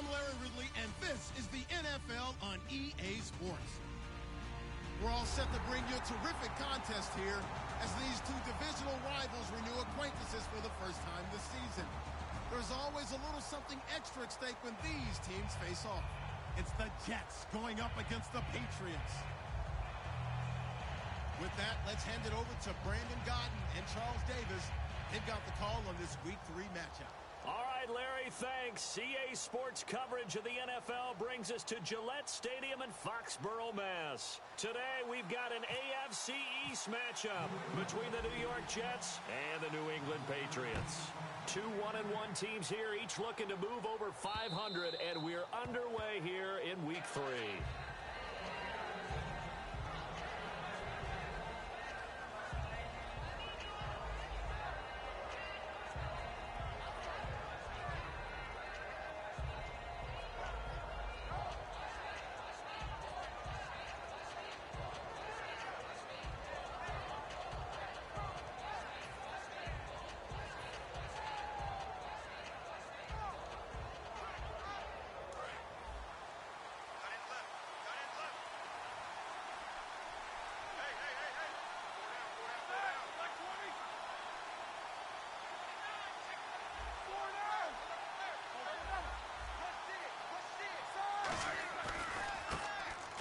Larry Ridley, and this is the NFL on EA Sports. We're all set to bring you a terrific contest here as these two divisional rivals renew acquaintances for the first time this season. There's always a little something extra at stake when these teams face off. It's the Jets going up against the Patriots. With that, let's hand it over to Brandon Godden and Charles Davis. They've got the call on this Week 3 matchup. All right, Larry, thanks. EA Sports coverage of the NFL brings us to Gillette Stadium in Foxborough, Mass. Today, we've got an AFC East matchup between the New York Jets and the New England Patriots. Two 1-1 teams here, each looking to move over 500, and we're underway here in Week 3.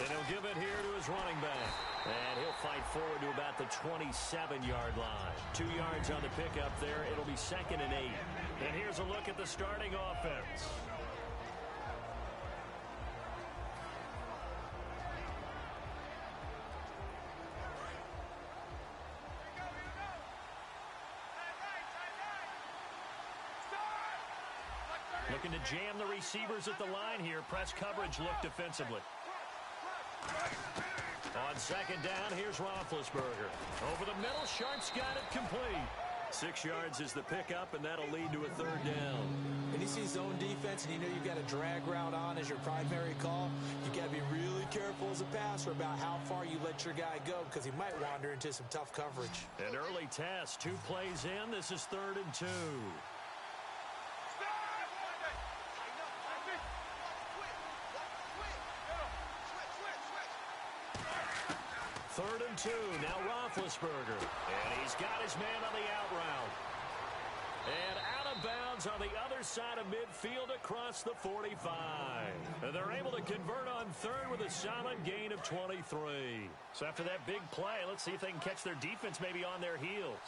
And he'll give it here to his running back. And he'll fight forward to about the 27-yard line. 2 yards on the pickup there. It'll be 2nd and 8. And here's a look at the starting offense. Looking to jam the receivers at the line here. Press coverage look defensively. On 2nd down, here's Roethlisberger. Over the middle, Sharp's got it complete. 6 yards is the pickup, and that'll lead to a 3rd down. And you see zone defense, and you know you've got a drag route on as your primary call. You got to be really careful as a passer about how far you let your guy go because he might wander into some tough coverage. An early test, 2 plays in. This is 3rd and 2. 3rd and 2. Now Roethlisberger. And he's got his man on the out route. And out of bounds on the other side of midfield across the 45. And they're able to convert on 3rd with a solid gain of 23. So after that big play, let's see if they can catch their defense maybe on their heels.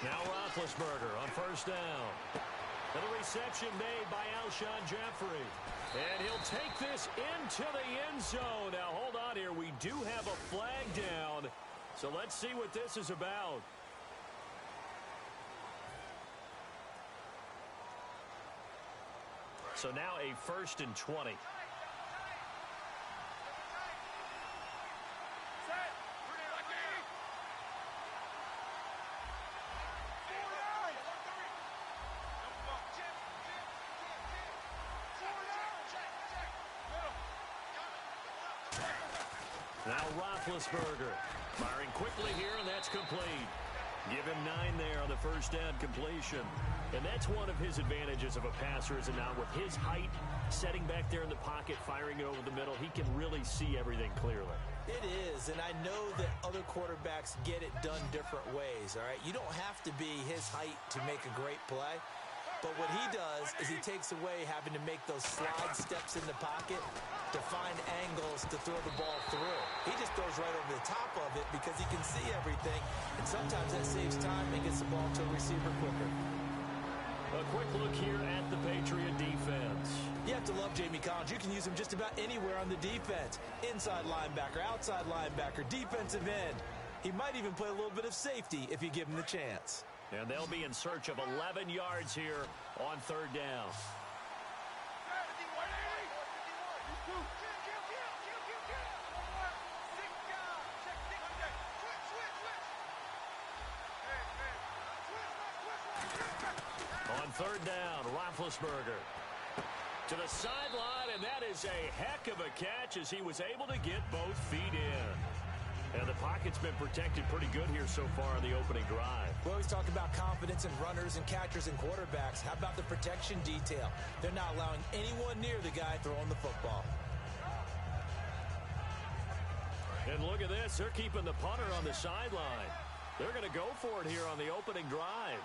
Now Roethlisberger on 1st down. And a reception made by Alshon Jeffrey. And he'll take this into the end zone. Now, hold on here. We do have a flag down. So let's see what this is about. So now a 1st and 20. Now Roethlisberger firing quickly here, and that's complete. Give him 9 there on the 1st down completion. And that's one of his advantages of a passer, is it not? With his height, setting back there in the pocket, firing it over the middle, he can really see everything clearly. It is, and I know that other quarterbacks get it done different ways, all right? You don't have to be his height to make a great play. But what he does is he takes away having to make those slide steps in the pocket to find angles to throw the ball through. He just throws right over the top of it because he can see everything, and sometimes that saves time and gets the ball to a receiver quicker. A quick look here at the Patriot defense. You have to love Jamie Collins. You can use him just about anywhere on the defense. Inside linebacker, outside linebacker, defensive end. He might even play a little bit of safety if you give him the chance. And they'll be in search of 11 yards here on 3rd down. On 3rd down, Roethlisberger to the sideline, and that is a heck of a catch as he was able to get both feet in. And the pocket's been protected pretty good here so far on the opening drive. We always talk about confidence in runners and catchers and quarterbacks. How about the protection detail? They're not allowing anyone near the guy throwing the football. And look at this. They're keeping the punter on the sideline. They're going to go for it here on the opening drive.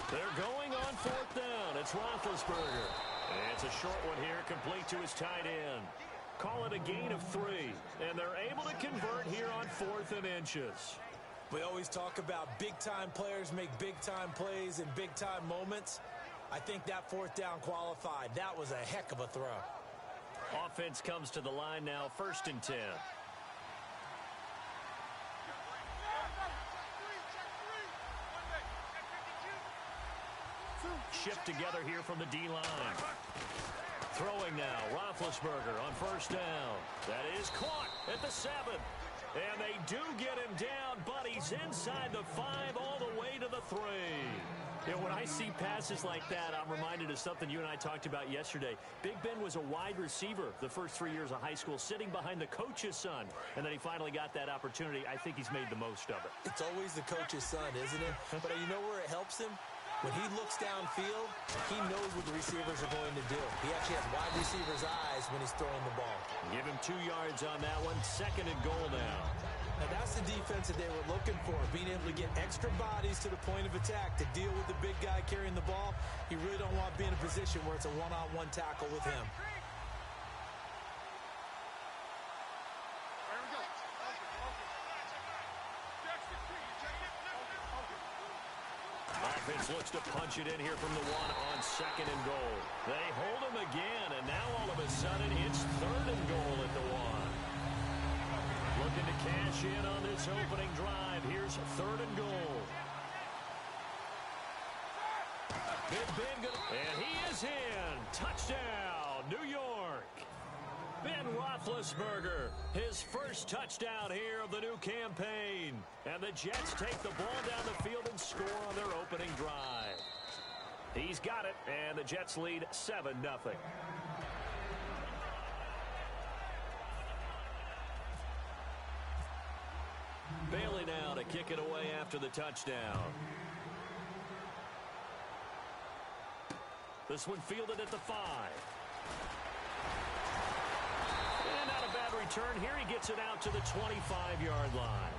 They're going on fourth down. It's Roethlisberger. And it's a short one here, complete to his tight end. Call it a gain of 3. And they're able to convert here on 4th and inches. We always talk about big-time players make big-time plays in big-time moments. I think that 4th down qualified. That was a heck of a throw. Offense comes to the line now, 1st and 10. Shift together here from the D-line. Throwing now, Roethlisberger on 1st down. That is caught at the 7. And they do get him down, but he's inside the 5 all the way to the 3. You know, when I see passes like that, I'm reminded of something you and I talked about yesterday. Big Ben was a wide receiver the first 3 years of high school, sitting behind the coach's son. And then he finally got that opportunity. I think he's made the most of it. It's always the coach's son, isn't it? But you know where it helps him? When he looks downfield, he knows what the receivers are going to do. He actually has wide receivers' eyes when he's throwing the ball. Give him 2 yards on that one. 2nd and goal now. Now, that's the defense that they were looking for, being able to get extra bodies to the point of attack to deal with the big guy carrying the ball. You really don't want to be in a position where it's a one-on-one tackle with him. Offense looks to punch it in here from the 1 on 2nd and goal. They hold him again, and now all of a sudden it's 3rd and goal at the 1. Looking to cash in on this opening drive. Here's 3rd and goal. Big Ben, and he is in. Touchdown, New York. Ben Roethlisberger, his first touchdown here of the new campaign. And the Jets take the ball down the field and score on their opening drive. He's got it, and the Jets lead 7-0. Bailey now to kick it away after the touchdown. This one fielded at the 5. And not a bad return here. He gets it out to the 25-yard line.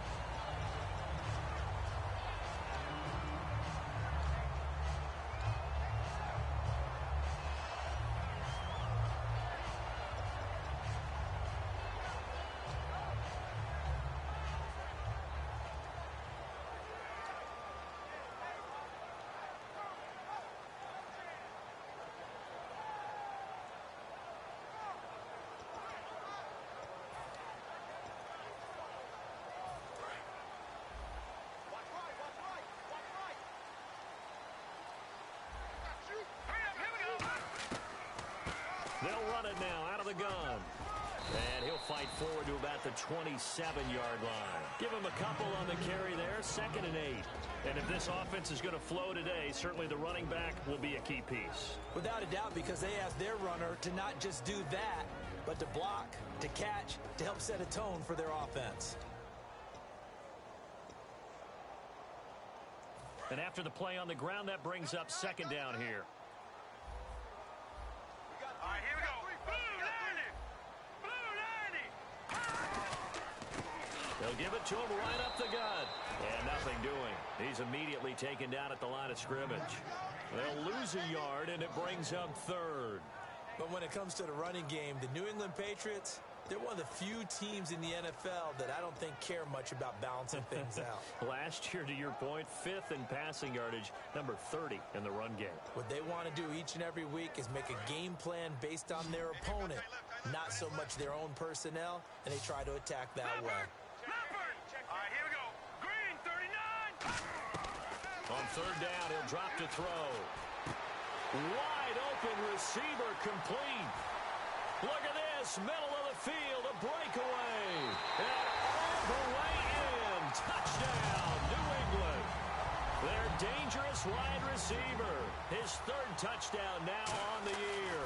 They'll run it now out of the gun. And he'll fight forward to about the 27-yard line. Give him a couple on the carry there, 2nd and 8. And if this offense is going to flow today, certainly the running back will be a key piece. Without a doubt, because they asked their runner to not just do that, but to block, to catch, to help set a tone for their offense. And after the play on the ground, that brings up 2nd down here. All right, here we go. They'll give it to him right up the gut. And nothing doing. He's immediately taken down at the line of scrimmage. They'll lose a yard, and it brings up 3rd. But when it comes to the running game, the New England Patriots, they're one of the few teams in the NFL that I don't think care much about balancing things out. Last year, to your point, 5th in passing yardage, number 30 in the run game. What they want to do each and every week is make a game plan based on their opponent, not so much their own personnel, and they try to attack that way. All right, here we go. Green, 39. On 3rd down, he'll drop to throw. Wide open receiver complete. Look at this, middle of the field, a breakaway. And all the way in. Touchdown, New England. Their dangerous wide receiver. His third touchdown now on the year.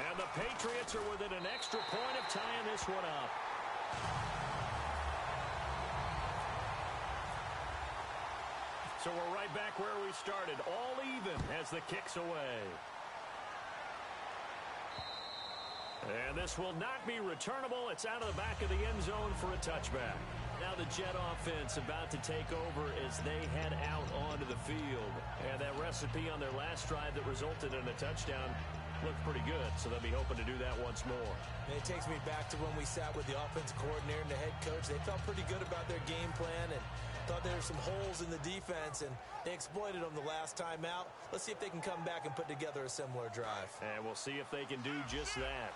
And the Patriots are within an extra point of tying this one up. So we're right back where we started. All even as the kick's away. And this will not be returnable. It's out of the back of the end zone for a touchback. Now the Jet offense about to take over as they head out onto the field. And that recipe on their last drive that resulted in a touchdown looked pretty good, so they'll be hoping to do that once more. And it takes me back to when we sat with the offensive coordinator and the head coach. They felt pretty good about their game plan and thought there were some holes in the defense, and they exploited them the last time out. Let's see if they can come back and put together a similar drive. And we'll see if they can do just that.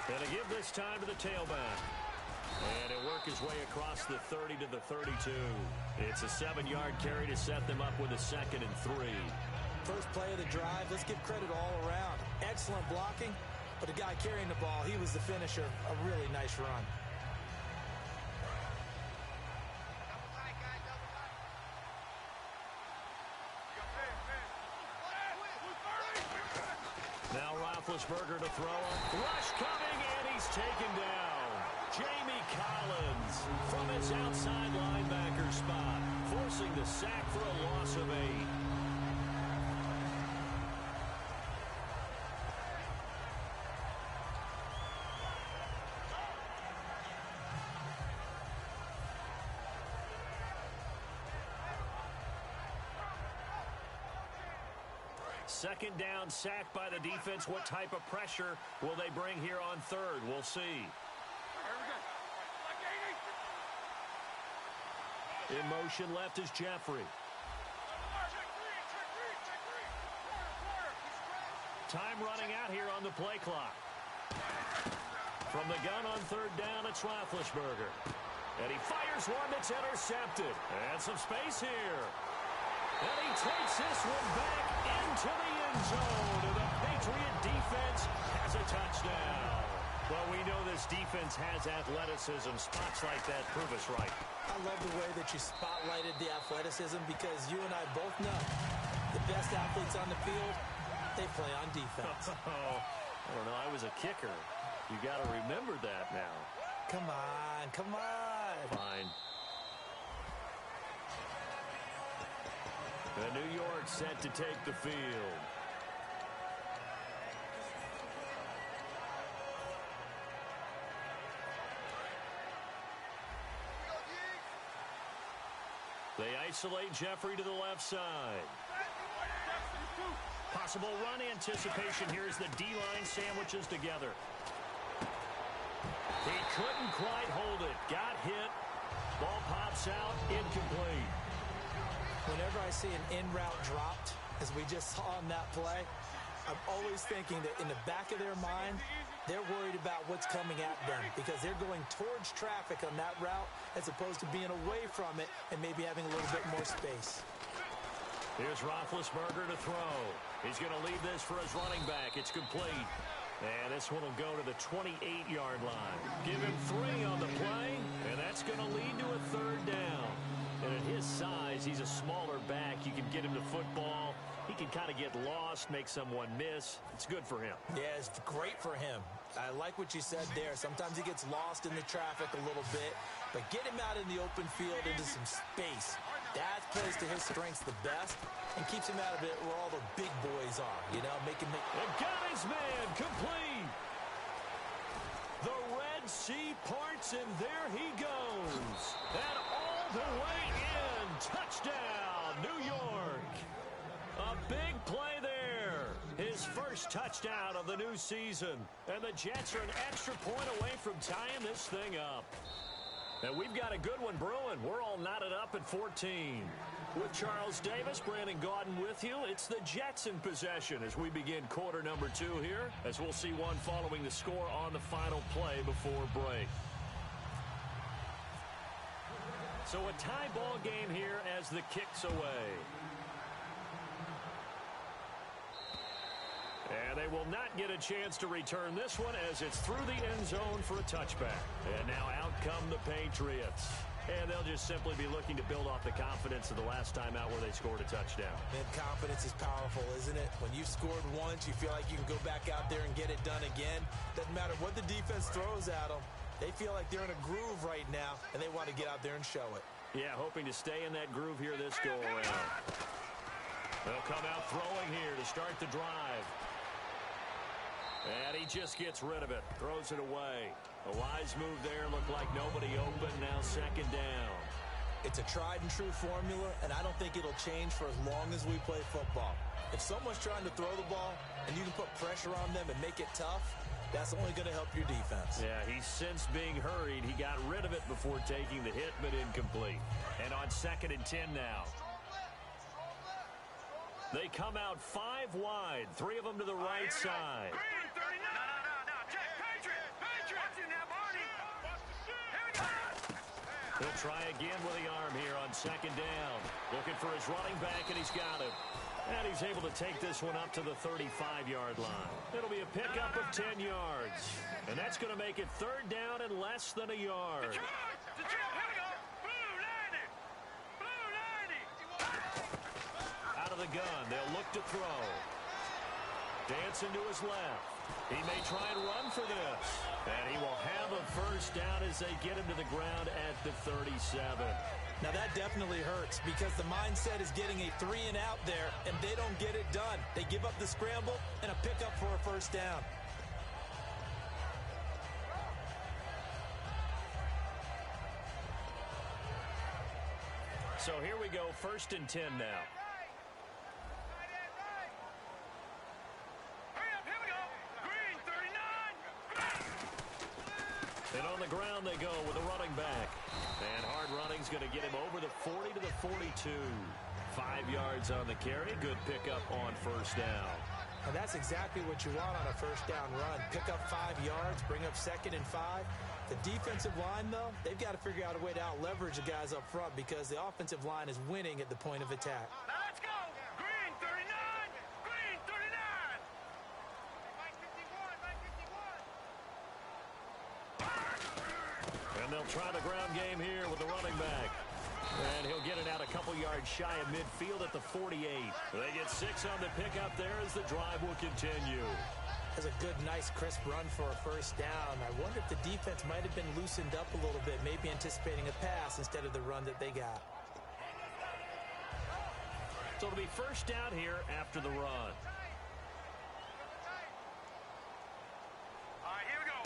Gonna give this time to the tailback. And he'll work his way across the 30 to the 32. It's a 7-yard carry to set them up with a 2nd and 3. First play of the drive, let's give credit all around. Excellent blocking, but the guy carrying the ball, he was the finisher. A really nice run. Now Roethlisberger to throw. Rush coming, and he's taken down. Jamie Collins from his outside linebacker spot, forcing the sack for a loss of 8. Second down, sacked by the defense. What type of pressure will they bring here on third? We'll see. In motion left is Jeffrey. Time running out here on the play clock. From the gun on third down, it's Roethlisberger. And he fires one that's intercepted. And some space here. And he takes this one back into the end zone. And the Patriot defense has a touchdown. Well, we know this defense has athleticism. Spots like that prove us right. I love the way that you spotlighted the athleticism because you and I both know the best athletes on the field, they play on defense. I don't know. I was a kicker. You got to remember that now. Come on, come on. Fine. The New York set to take the field. They isolate Jeffrey to the left side. Possible run anticipation here as the D-line sandwiches together. He couldn't quite hold it. Got hit. Ball pops out. Incomplete. Whenever I see an in-route dropped, as we just saw on that play, I'm always thinking that in the back of their mind, they're worried about what's coming at them because they're going towards traffic on that route as opposed to being away from it and maybe having a little bit more space. Here's Roethlisberger to throw. He's going to leave this for his running back. It's complete. And this one will go to the 28-yard line. Give him 3 on the play, and that's going to lead to a third down. And at his size, he's a smaller back. You can get him the football. He can kind of get lost, make someone miss. It's good for him. Yeah, it's great for him. I like what you said there. Sometimes he gets lost in the traffic a little bit, but get him out in the open field into some space. That plays to his strengths the best and keeps him out of it where all the big boys are, you know, make him make... And got his man complete. The Red Sea parts, and there he goes. And all the way in. Touchdown, New York. A big play there. His first touchdown of the new season. And the Jets are an extra point away from tying this thing up. And we've got a good one brewing. We're all knotted up at 14. With Charles Davis, Brandon Gaudin with you. It's the Jets in possession as we begin quarter number 2 here, as we'll see one following the score on the final play before break. So a tie ball game here as the kick's away. And they They will not get a chance to return this one as it's through the end zone for a touchback. And now out come the Patriots. And they'll just simply be looking to build off the confidence of the last time out where they scored a touchdown. And confidence is powerful, isn't it? When you've scored once, you feel like you can go back out there and get it done again. Doesn't matter what the defense throws at them. They feel like they're in a groove right now, and they want to get out there and show it. Yeah, hoping to stay in that groove here this go-around. They'll come out throwing here to start the drive. And he just gets rid of it, throws it away. A wise move there, looked like nobody open, now second down. It's a tried and true formula, and I don't think it'll change for as long as we play football. If someone's trying to throw the ball and you can put pressure on them and make it tough, that's only going to help your defense. Yeah, he's since being hurried. He got rid of it before taking the hit, but incomplete. And on 2nd and 10 now. They come out 5 wide, 3 of them to the right side. Green 39. No. Check. Patriot. Watch it now, Barney. Here we go. He'll try again with the arm here on 2nd down. Looking for his running back, and he's got it. And he's able to take this one up to the 35-yard line. It'll be a pickup of 10 yards. And that's going to make it 3rd down and less than a yard. Detroit. Here we go. Blue 90. Out of the gun, they'll look to throw. Dancing to his left. He may try and run for this. And he will have a first down as they get him to the ground at the 37. Now that definitely hurts because the mindset is getting a 3-and-out there, and they don't get it done. They give up the scramble and a pickup for a first down. So here we go, 1st and 10 now. Here we go. Green 39. And on the ground they go with a running back. And hard running's going to get him over the 40 to the 42. 5 yards on the carry. Good pickup on first down. And that's exactly what you want on a first down run. Pick up 5 yards, bring up 2nd and 5. The defensive line, though, they've got to figure out a way to out-leverage the guys up front because the offensive line is winning at the point of attack. Now let's go. Green 39. Green 39. And they'll try the ground game here with the running back. And he'll get it out a couple yards shy of midfield at the 48. They get 6 on the pickup there as the drive will continue. That's a good, nice, crisp run for a first down. I wonder if the defense might have been loosened up a little bit, maybe anticipating a pass instead of the run that they got. So it'll be first down here after the run. All right, here we go.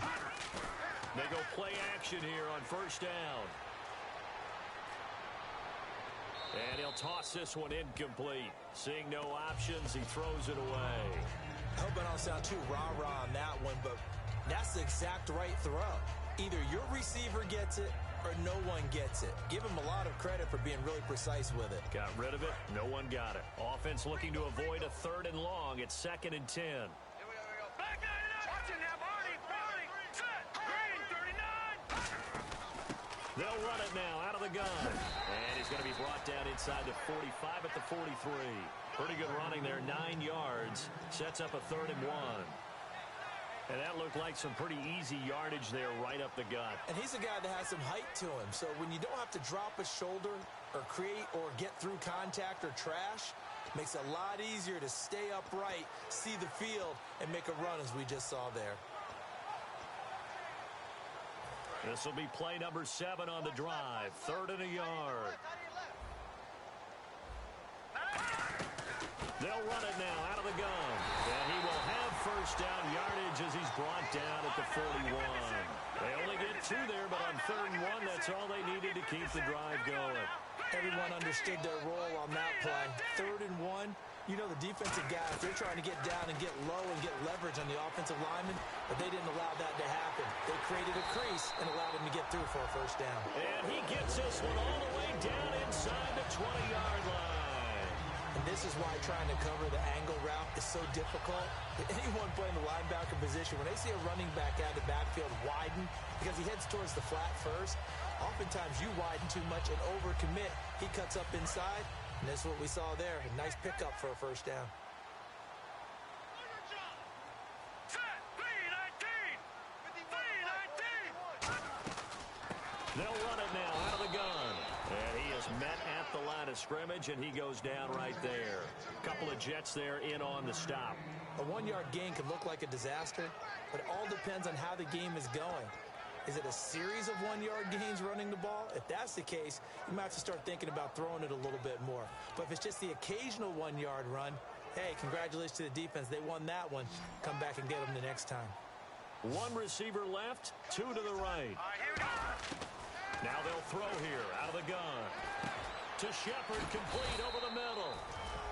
They go play action here on first down. And he'll toss this one incomplete. Seeing no options, he throws it away. I hope I don't sound too rah-rah on that one, but that's the exact right throw. Either your receiver gets it or no one gets it. Give him a lot of credit for being really precise with it. Got rid of it. No one got it. Offense looking to avoid a 3rd and long. It's 2nd and 10. Here we go. Back 99. Watch it now, Barney. Set. Green 39. They'll run it now out of the gun. And he's going to be brought down inside the 45 at the 43. Pretty good running there, 9 yards. Sets up a 3rd and 1. And that looked like some pretty easy yardage there right up the gut. And he's a guy that has some height to him. So when you don't have to drop a shoulder or create or get through contact or trash, makes it a lot easier to stay upright, see the field, and make a run as we just saw there. This will be play number 7 on the drive. 3rd and a yard. They'll run it now out of the gun. And he will have first down yardage as he's brought down at the 41. They only get 2 there, but on 3rd and 1, that's all they needed to keep the drive going. Everyone understood their role on that play. 3rd and 1, you know the defensive guys, they're trying to get down and get low and get leverage on the offensive lineman, but they didn't allow that to happen. They created a crease and allowed him to get through for a first down. And he gets this one all the way down inside the 20-yard line. And this is why trying to cover the angle route is so difficult. Anyone playing the linebacker position, when they see a running back out of the backfield widen because he heads towards the flat first, oftentimes you widen too much and overcommit. He cuts up inside, and that's what we saw there. A nice pickup for a first down. They'll run it now out of the gun. And he is met at the line of scrimmage, and he goes down right there. Couple of Jets there in on the stop. A 1-yard gain can look like a disaster, but it all depends on how the game is going. Is it a series of 1-yard gains running the ball? If that's the case, you might have to start thinking about throwing it a little bit more. But if it's just the occasional 1-yard run, hey, congratulations to the defense. They won that one. Come back and get them the next time. One receiver left, two to the right. Here we go. Now they'll throw here out of the gun. To Shepard, complete over the middle.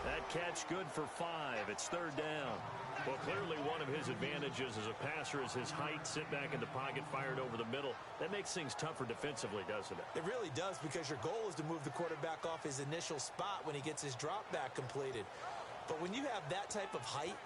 That catch good for 5. It's third down. Well, clearly one of his advantages as a passer is his height. Sit back in the pocket, fired over the middle. That makes things tougher defensively, doesn't it? It really does, because your goal is to move the quarterback off his initial spot when he gets his drop back completed. But when you have that type of height,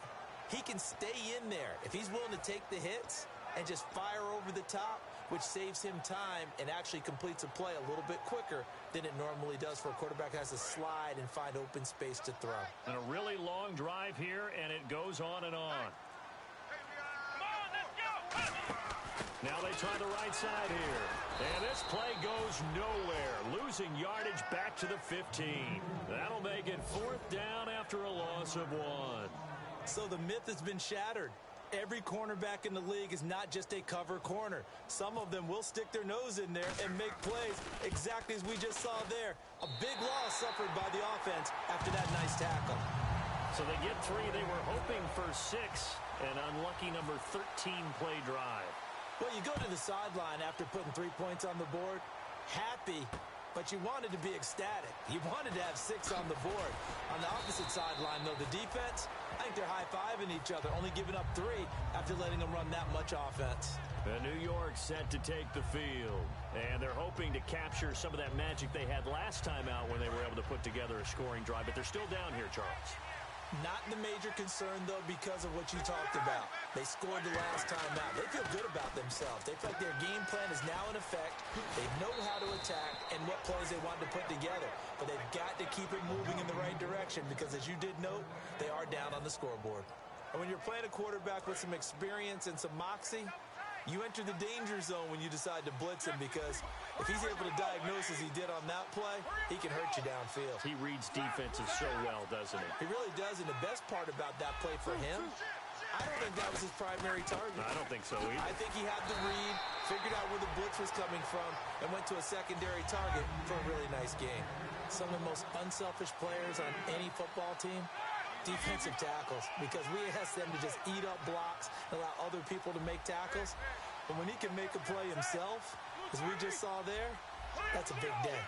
he can stay in there. If he's willing to take the hits and just fire over the top, which saves him time and actually completes a play a little bit quicker than it normally does for a quarterback who has to slide and find open space to throw. And a really long drive here, and it goes on and on. Come on, let's go. Now they try the right side here. And this play goes nowhere. Losing yardage back to the 15. That'll make it fourth down after a loss of 1. So the myth has been shattered. Every cornerback in the league is not just a cover corner. Some of them will stick their nose in there and make plays exactly as we just saw there. A big loss suffered by the offense after that nice tackle. So they get 3. They were hoping for 6. An unlucky number 13 play drive. Well, you go to the sideline after putting 3 points on the board, happy, but you wanted to be ecstatic. You wanted to have 6 on the board. On the opposite sideline, though, the defense, I think they're high-fiving each other, only giving up 3 after letting them run that much offense. And New York set to take the field. And they're hoping to capture some of that magic they had last time out when they were able to put together a scoring drive. But they're still down here, Charles. Not the major concern, though, because of what you talked about. They scored the last time out. They feel good about themselves. They feel like their game plan is now in effect. They know how to attack and what plays they want to put together. But they've got to keep it moving in the right direction because, as you did note, they are down on the scoreboard. And when you're playing a quarterback with some experience and some moxie, you enter the danger zone when you decide to blitz him, because if he's able to diagnose as he did on that play, he can hurt you downfield. He reads defenses so well, doesn't he? He really does, and the best part about that play for him, I don't think that was his primary target. I don't think so either. I think he had the read, figured out where the blitz was coming from, and went to a secondary target for a really nice game. Some of the most unselfish players on any football team, defensive tackles, because we ask them to just eat up blocks and allow other people to make tackles. But when he can make a play himself, as we just saw there, that's a big day.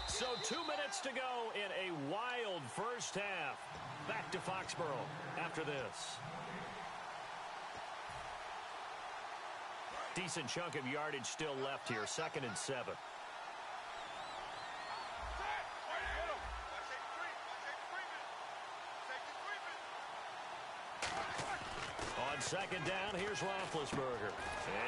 So 2 minutes to go in a wild first half. Back to Foxborough after this. Decent chunk of yardage still left here. 2nd and 7. On 2nd down, here's Roethlisberger.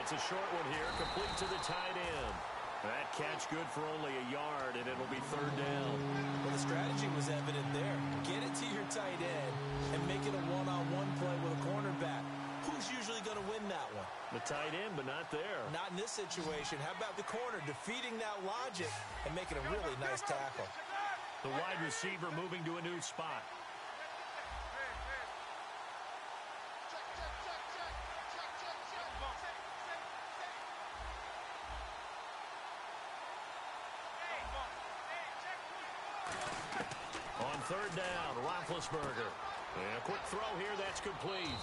It's a short one here, complete to the tight end. That catch good for only a yard, and it'll be 3rd down. Well, the strategy was evident there. Get it to your tight end and make it a one-on-one play with a cornerback. Who's usually going to win that one? The tight end, but not there. Not in this situation. How about the corner defeating that logic and making a really nice tackle? The wide receiver moving to a new spot. On 3rd down, Roethlisberger. And a quick throw here, that's complete.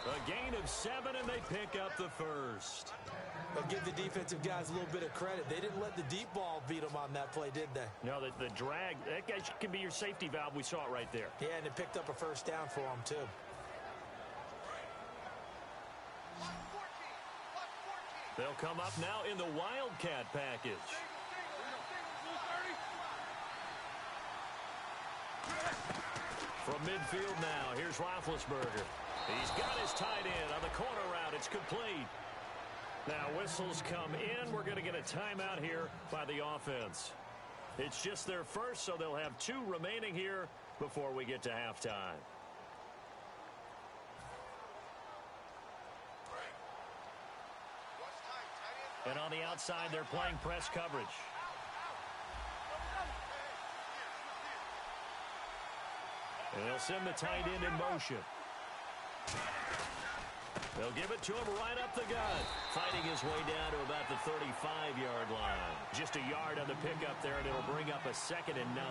A gain of 7, and they pick up the first. But give the defensive guys a little bit of credit. They didn't let the deep ball beat them on that play, did they? No, the drag, that guy can be your safety valve. We saw it right there. Yeah, and it picked up a first down for them, too. They'll come up now in the Wildcat package. From midfield now, here's Roethlisberger. He's got his tight end on the corner route. It's complete. Now whistles come in. We're going to get a timeout here by the offense. It's just their first, so they'll have 2 remaining here before we get to halftime. And on the outside, they're playing press coverage. And they'll send the tight end in motion. They'll give it to him right up the gut. Fighting his way down to about the 35-yard line. Just a yard on the pickup there, and it'll bring up a 2nd and 9.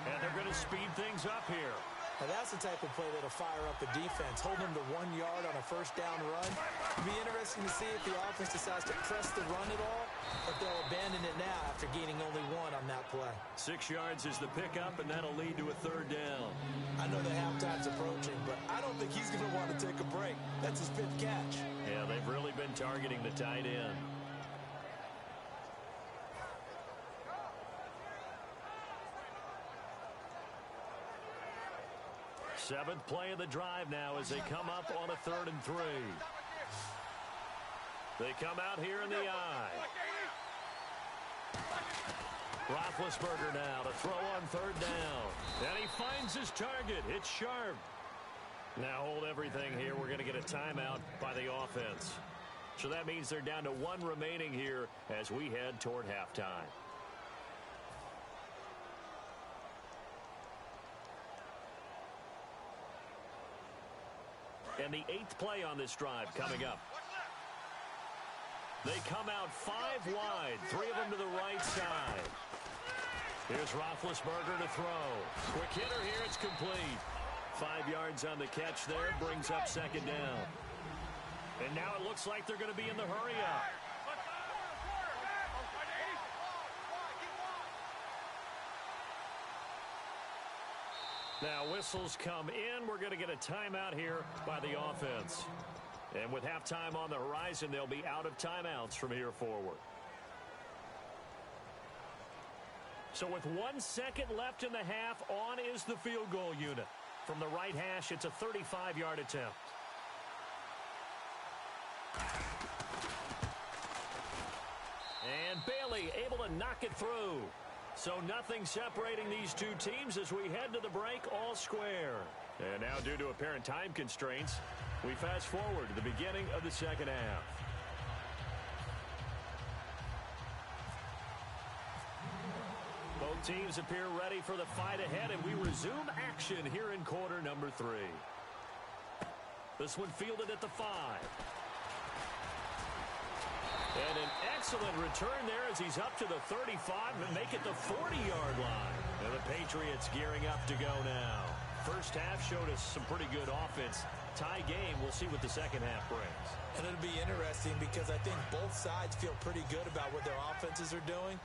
And they're going to speed things up here. Now that's the type of play that'll fire up a defense. Hold them to 1 yard on a first down run. It'll be interesting to see if the offense decides to press the run at all, or if they'll abandon it now after gaining only 1 on that play. 6 yards is the pickup, and that'll lead to a 3rd down. I know the halftime's approaching, but I don't think he's going to want to take a break. That's his 5th catch. Yeah, they've really been targeting the tight end. Seventh play of the drive now as they come up on a 3rd and 3. They come out here in the eye. Roethlisberger now to throw on 3rd down. And he finds his target. It's sharp. Now hold everything here. We're going to get a timeout by the offense. So that means they're down to 1 remaining here as we head toward halftime. And the 8th play on this drive coming up. They come out 5 wide, 3 of them to the right side. Here's Roethlisberger to throw. Quick hitter here, it's complete. 5 yards on the catch there, brings up 2nd down. And now it looks like they're going to be in the hurry up. Now whistles come in. We're going to get a timeout here by the offense. And with halftime on the horizon, they'll be out of timeouts from here forward. So with 1 second left in the half, on is the field goal unit. From the right hash, it's a 35-yard attempt. And Bailey able to knock it through. So nothing separating these two teams as we head to the break all square. And now due to apparent time constraints, we fast forward to the beginning of the 2nd half. Both teams appear ready for the fight ahead, and we resume action here in quarter number 3. This one fielded at the 5. And an excellent return there as he's up to the 35 and make it the 40-yard line. And the Patriots gearing up to go now. First half showed us some pretty good offense. Tie game, we'll see what the 2nd half brings. And it'll be interesting because I think both sides feel pretty good about what their offenses are doing.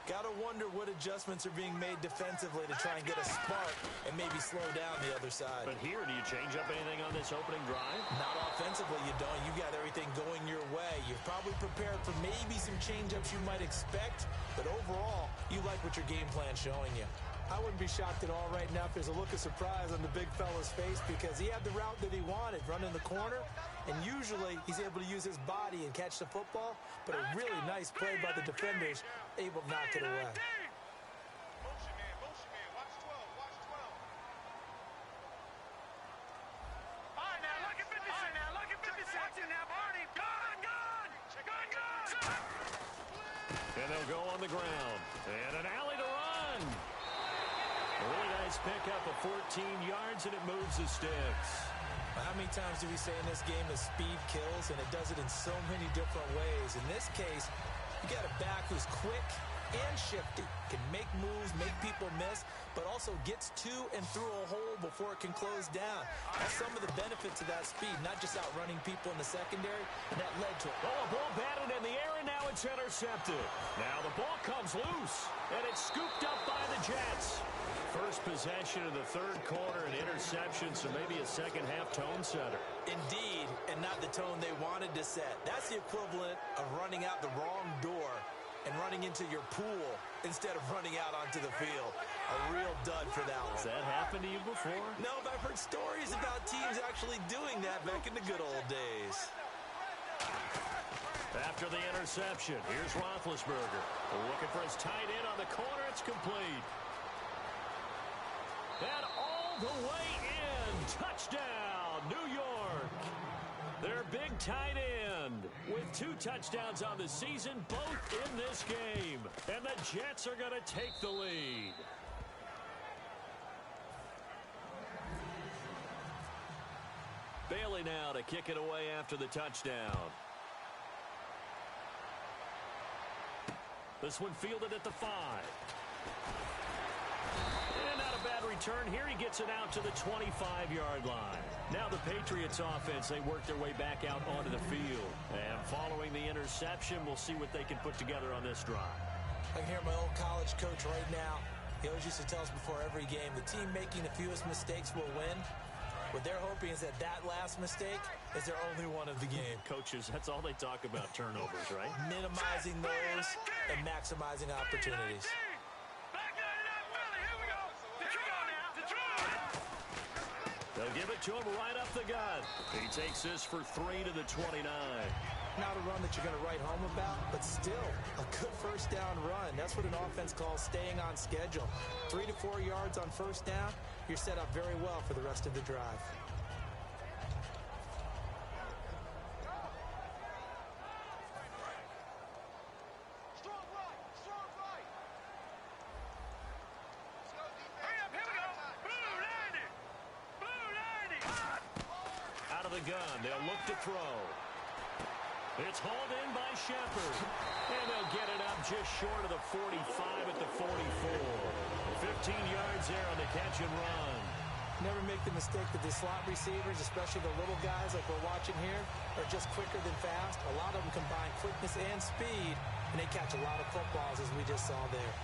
Got to wonder what adjustments are being made defensively to try and get a spark and maybe slow down the other side. But here, do you change up anything on this opening drive? Not offensively, you don't. You got everything going your way. You're probably prepared for maybe some change-ups you might expect, but overall, you like what your game plan's showing you. I wouldn't be shocked at all right now if there's a look of surprise on the big fella's face because he had the route that he wanted, running the corner, and usually he's able to use his body and catch the football, but a really nice play by the defenders, able to knock it away. Motion man, watch 12, watch 12. All right, now look at 56. All right, now look at 56. Watch it now, Barney. Gun! And they'll go on the ground. And an alley to run. A really nice pickup of 14 yards, and it moves the sticks. How many times do we say in this game that speed kills, and it does it in so many different ways? In this case, you got a back who's quick and shifty, can make moves, make people miss, but also gets to and through a hole before it can close down. That's some of the benefits of that speed, not just outrunning people in the secondary, and that led to it. Oh, a ball batted in the air, and now it's intercepted. Now the ball comes loose, and it's scooped up by the Jets. First possession of the 3rd quarter, an interception, so maybe a 2nd half tone setter. Indeed, and not the tone they wanted to set. That's the equivalent of running out the wrong door and running into your pool instead of running out onto the field. A real dud for that one. Has that happened to you before? No, but I've heard stories about teams actually doing that back in the good old days. After the interception, here's Roethlisberger. Looking for his tight end on the corner. It's complete. And all the way in. Touchdown, New York. Their big tight end with 2 touchdowns on the season, both in this game. And the Jets are going to take the lead. Bailey now to kick it away after the touchdown. This one fielded at the 5. And not a bad return here. He gets it out to the 25-yard line. Now the Patriots offense, they work their way back out onto the field. And following the interception, we'll see what they can put together on this drive. I can hear my old college coach right now. He always used to tell us before every game, the team making the fewest mistakes will win. What they're hoping is that last mistake is their only one of the game. Coaches, that's all they talk about, turnovers, right? Minimizing those and maximizing opportunities. They'll give it to him right up the gut. He takes this for 3 to the 29. Not a run that you're going to write home about, but still a good first down run. That's what an offense calls staying on schedule. 3 to 4 yards on first down, you're set up very well for the rest of the drive. Gun. They'll look to throw. It's hauled in by Shepard. And they'll get it up just short of the 45 at the 44. 15 yards there on the catch and run. Never make the mistake that the slot receivers, especially the little guys like we're watching here, are just quicker than fast. A lot of them combine quickness and speed, and they catch a lot of footballs as we just saw there.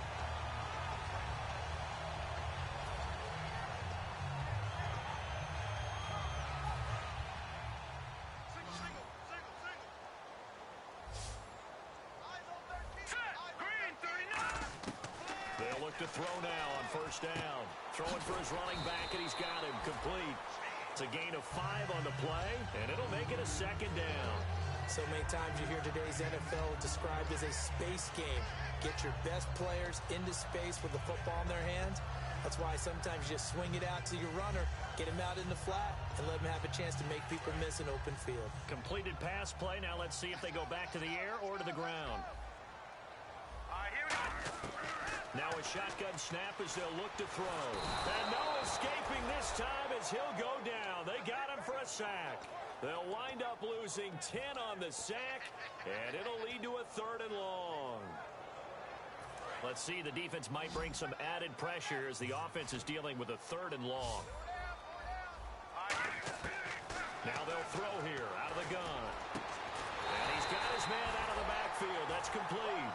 To throw now on first down. Throwing for his running back, and he's got him complete. It's a gain of 5 on the play, and it'll make it a second down. So many times you hear today's NFL described as a space game. Get your best players into space with the football in their hands. That's why sometimes you just swing it out to your runner, get him out in the flat, and let him have a chance to make people miss an open field. Completed pass play. Now let's see if they go back to the air or to the ground. Here we go. Now a shotgun snap as they'll look to throw. And no escaping this time as he'll go down. They got him for a sack. They'll wind up losing 10 on the sack, and it'll lead to a 3rd and long. Let's see, the defense might bring some added pressure as the offense is dealing with a 3rd and long. Now they'll throw here out of the gun. And he's got his man out of the backfield. That's complete.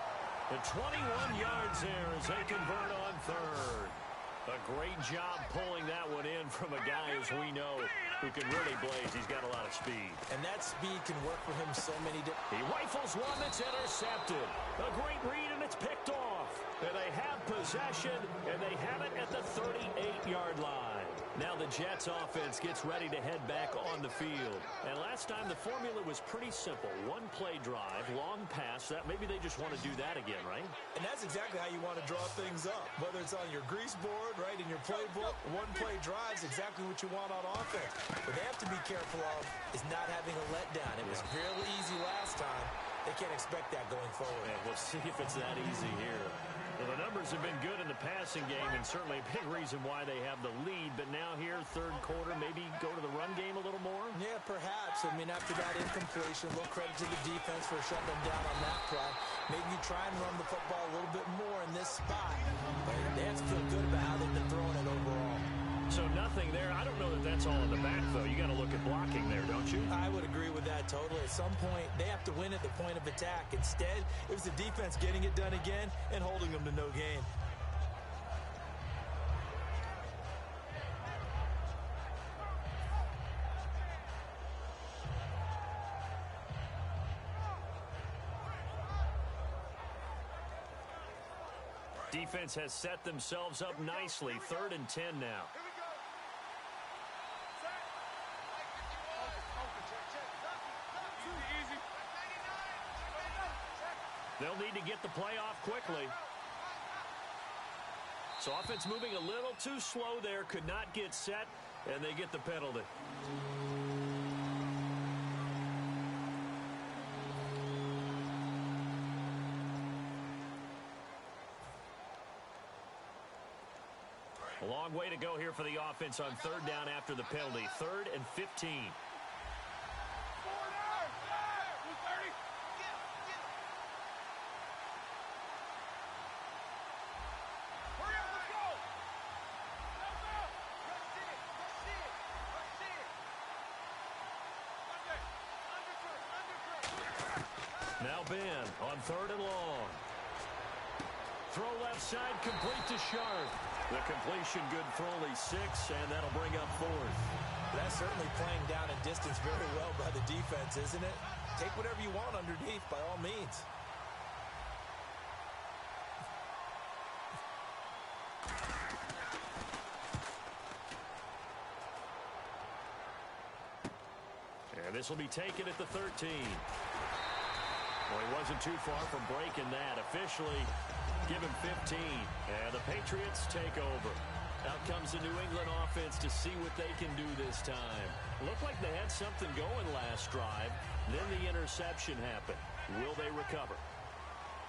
The 21 yards there as they convert on 3rd. A great job pulling that one in from a guy, as we know, who can really blaze. He's got a lot of speed. And that speed can work for him so many different. He rifles one that's intercepted. A great read, and it's picked off. And they have possession, and they have it at the 38-yard line. Now the Jets offense gets ready to head back on the field. And last time the formula was pretty simple. One play drive, long pass. That maybe they just want to do that again, right? And that's exactly how you want to draw things up. Whether it's on your grease board, right, in your playbook, one play drive is exactly what you want on offense. What they have to be careful of is not having a letdown. It was really easy last time. They can't expect that going forward. And we'll see if it's that easy here. Well, the numbers have been good in the passing game, and certainly a big reason why they have the lead. But now here, 3rd quarter, maybe go to the run game a little more? Yeah, perhaps. I mean, after that incompletion, a little credit to the defense for shutting them down on that play. Maybe you try and run the football a little bit more in this spot. But they have to feel good about how they've been throwing it overall. So nothing there. I don't know that that's all in the back, though. You got to look at blocking there, don't you? I would agree with that totally. At some point, they have to win at the point of attack. Instead, it was the defense getting it done again and holding them to no gain. Defense has set themselves up nicely. 3rd and 10 now. They'll need to get the play off quickly. So offense moving a little too slow there. Could not get set, and they get the penalty. A long way to go here for the offense on third down after the penalty. 3rd and 15. Now Ben on 3rd and long. Throw left side, complete to Sharp. The completion good for only 6, and that'll bring up 4th. That's certainly playing down a distance very well by the defense, isn't it? Take whatever you want underneath by all means. And this will be taken at the 13. Well, he wasn't too far from breaking that. Officially, give him 15. And the Patriots take over. Out comes the New England offense to see what they can do this time. Looked like they had something going last drive. Then the interception happened. Will they recover?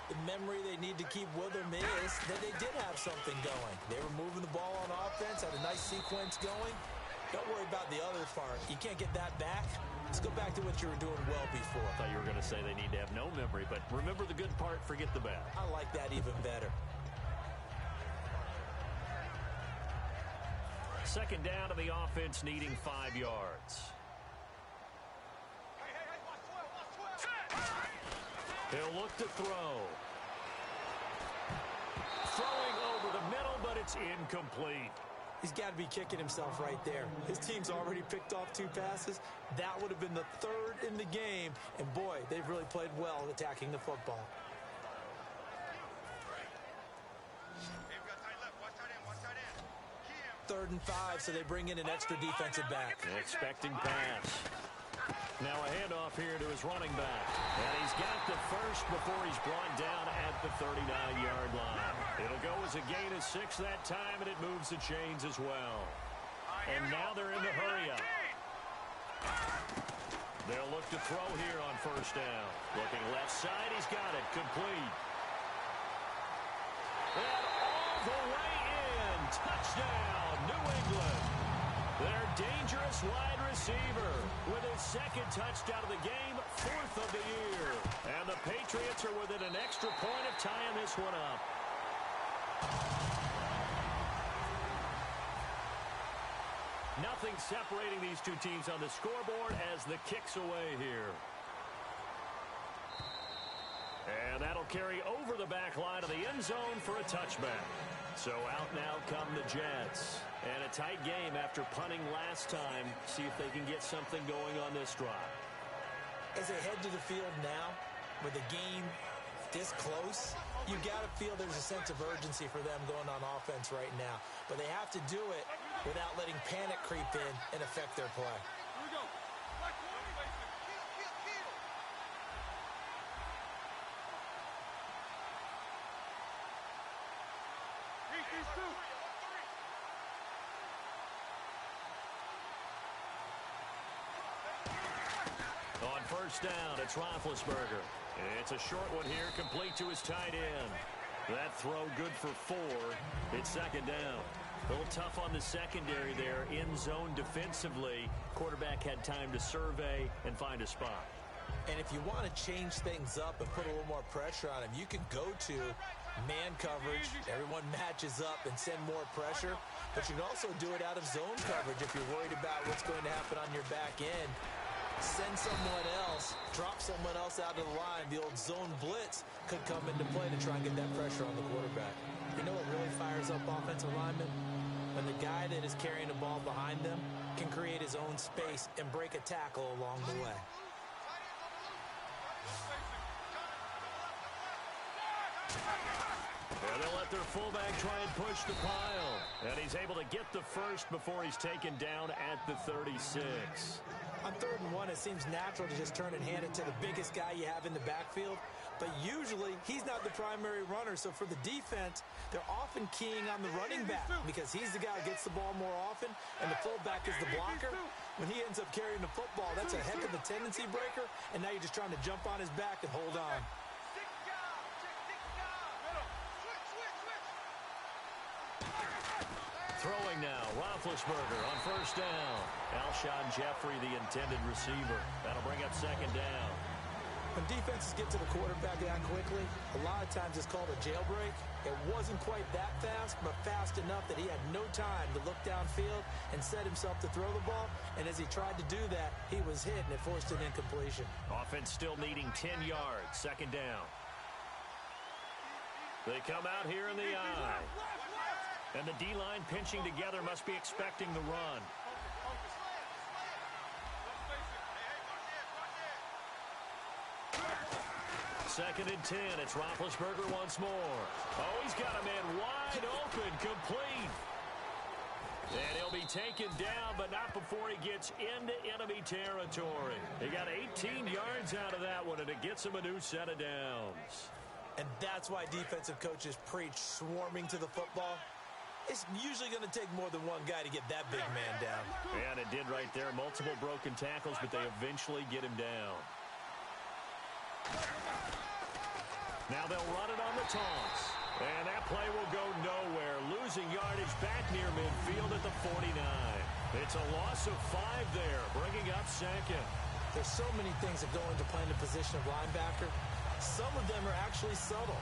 The memory they need to keep with them is that they did have something going. They were moving the ball on offense, had a nice sequence going. Don't worry about the other part. You can't get that back. Let's go back to what you were doing well before. I thought you were going to say they need to have no memory, but remember the good part, forget the bad. I like that even better. Second down to the offense, needing 5 yards. He'll look to throw. Throwing over the middle, but it's incomplete. He's got to be kicking himself right there. His team's already picked off 2 passes. That would have been the 3rd in the game. And, boy, they've really played well attacking the football. Third and 5, so they bring in an extra defensive back. Expecting pass. Now a handoff here to his running back. And he's got the first before he's brought down at the 39-yard line. It'll go as a gain of 6 that time, and it moves the chains as well. And now they're in the hurry-up. They'll look to throw here on first down. Looking left side, he's got it. Complete. And all the way in. Touchdown, New England. Their dangerous wide receiver with his 2nd touchdown of the game, 4th of the year. And the Patriots are within an extra point of tying this one up. Nothing separating these 2 teams on the scoreboard as the kick's away here. And that'll carry over the back line of the end zone for a touchback. So out now come the Jets. And a tight game after punting last time. See if they can get something going on this drive. As they head to the field now, with the game this close, you got to feel there's a sense of urgency for them going on offense right now. But they have to do it without letting panic creep in and affect their play. Here we go. On first down, it's Roethlisberger. It's a short one here, complete to his tight end. That throw good for 4. It's 2nd down. A little tough on the secondary there, in zone defensively. Quarterback had time to survey and find a spot. And if you want to change things up and put a little more pressure on him, you can go to man coverage. Everyone matches up and send more pressure. But you can also do it out of zone coverage if you're worried about what's going to happen on your back end. Send someone else, drop someone else out of the line. The old zone blitz could come into play to try and get that pressure on the quarterback. You know what really fires up offensive linemen? When the guy that is carrying the ball behind them can create his own space and break a tackle along the way. And they'll let their fullback try and push the pile. And he's able to get the first before he's taken down at the 36. On 3rd and 1, it seems natural to just turn and hand it to the biggest guy you have in the backfield. But usually, he's not the primary runner. So for the defense, they're often keying on the running back because he's the guy who gets the ball more often, and the fullback is the blocker. When he ends up carrying the football, that's a heck of a tendency breaker, and now you're just trying to jump on his back and hold on. Throwing now, Roethlisberger on first down. Alshon Jeffrey, the intended receiver. That'll bring up second down. When defenses get to the quarterback that quickly, a lot of times it's called a jailbreak. It wasn't quite that fast, but fast enough that he had no time to look downfield and set himself to throw the ball. And as he tried to do that, he was hit, and it forced an incompletion. Offense still needing 10 yards. Second down. They come out here in the eye. And the D-line pinching together must be expecting the run. Second and 10. It's Roethlisberger once more. Oh, he's got a man wide open, complete. And he'll be taken down, but not before he gets into enemy territory. He got 18 yards out of that one, and it gets him a new set of downs. And that's why defensive coaches preach swarming to the football. It's usually going to take more than one guy to get that big man down. And it did right there. Multiple broken tackles, but they eventually get him down. Now they'll run it on the toss. And that play will go nowhere. Losing yardage back near midfield at the 49. It's a loss of 5 there, bringing up second. There's so many things that go into playing the position of linebacker. Some of them are actually subtle.